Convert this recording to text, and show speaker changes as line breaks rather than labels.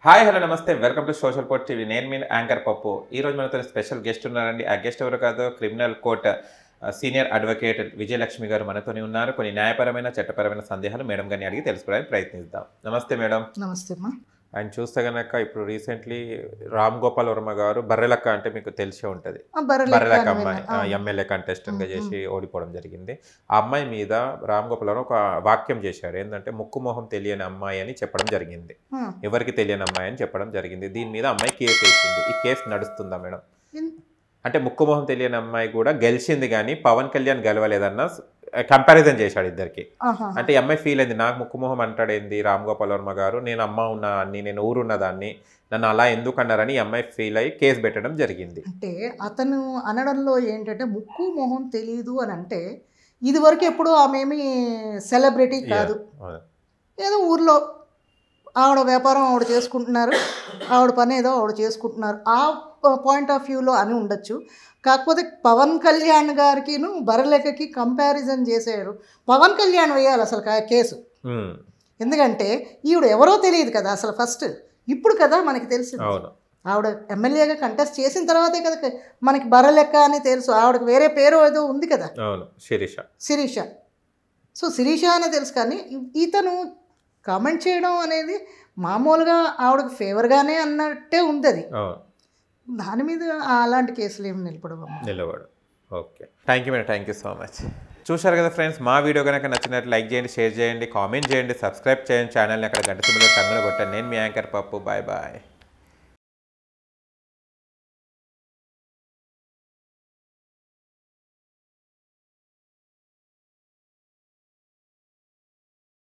Hi hello నమస్తే welcome to social port TV. నేను మీ యాంకర్ పప్పు. ఈరోజు మనతో స్పెషల్ గెస్ట్ ఉన్నారండి. ఆ గెస్ట్ ఎవరు కాదు, criminal court senior advocate Vijayalakshmi గారు మనతోనే ఉన్నారు. కొన్ని న్యాయపరమైన చట్టపరమైన సందేహాలు మేడం గారిని అడిగి తెలుసుకోవడానికి ప్రయత్నిద్దాం. నమస్తే మేడం.
నమస్తే అమ్మా.
ఆయన చూస్తే కనుక ఇప్పుడు రీసెంట్లీ రామ్ గోపాల్ వర్మ గారు బర్రెలక్క అంటే మీకు తెలిసే ఉంటుంది. బర్రెలక్క అమ్మాయి ఎమ్మెల్యే కంటెస్టెంట్గా చేసి ఓడిపోవడం జరిగింది. ఆ అమ్మాయి మీద రామ్ గోపాల్ వర్మ ఒక వాక్యం చేశాడు. ఏంటంటే ముక్కు మొహం తెలియని అమ్మాయి అని చెప్పడం జరిగింది. ఎవరికి తెలియని అమ్మాయి అని చెప్పడం జరిగింది. దీని మీద అమ్మాయి కేసు వేసింది. ఈ కేసు నడుస్తుందా మేడం? అంటే ముక్కు మొహం తెలియని అమ్మాయి కూడా గెలిచింది కానీ పవన్ కళ్యాణ్ గెలవలేదన్న కంపారిజన్ చేశాడు ఇద్దరికి. అంటే ఈ అమ్మాయి ఫీల్ అయింది, నాకు ముక్కు మొహం అంటాడేంది రామ్ గోపాల్ వర్మ గారు, నేను అమ్మ ఉన్నా అన్ని, నేను ఊరున్నదాన్ని, నన్ను అలా ఎందుకు అన్నారని ఈ అమ్మాయి ఫీల్ అయ్యి కేసు పెట్టడం జరిగింది.
అంటే అతను అనడంలో ఏంటంటే ముక్కు మొహం తెలియదు అని అంటే ఇది వరకు ఎప్పుడు ఆమెమి సెలబ్రిటీ కాదు, ఏదో ఊర్లో ఆవిడ వ్యాపారం ఆవిడ చేసుకుంటున్నారు, ఆవిడ పని ఏదో ఆవిడ చేసుకుంటున్నారు, ఆ పాయింట్ ఆఫ్ వ్యూలో అని ఉండొచ్చు. కాకపోతే పవన్ కళ్యాణ్ గారికిను బర్రెలెక్కకి కంపారిజన్ చేశారు. పవన్ కళ్యాణ్ వేయాలి అసలు కేసు. ఎందుకంటే ఈవిడ ఎవరో తెలియదు కదా అసలు, ఫస్ట్ ఇప్పుడు కదా మనకి తెలిసింది. ఆవిడ ఎమ్మెల్యేగా కంటెస్ట్ చేసిన తర్వాతే కదా మనకి బర్రెలెక్క అని తెలుసు. ఆవిడకి వేరే పేరు ఏదో ఉంది కదా, శిరీష. సో శిరీష అని తెలుసు. కానీ ఇతను కామెంట్ చేయడం అనేది మామూలుగా ఆవిడకి ఫేవర్గానే అన్నట్టే ఉంది. అది దాని మీద అలాంటి కేసులు ఏమి నిలబడు.
Okay, thank you madam, thank you so much. చూశారు కదా ఫ్రెండ్స్, మా వీడియో కనుక నచ్చినట్లు లైక్ చేయండి, షేర్ చేయండి, కామెంట్ చేయండి, సబ్స్క్రైబ్ చేయండి ఛానల్ని. అక్కడ గంట సింబల్ టంగున కొట్టండి. నేను మీ యాంకర్ పప్పు. Bye bye.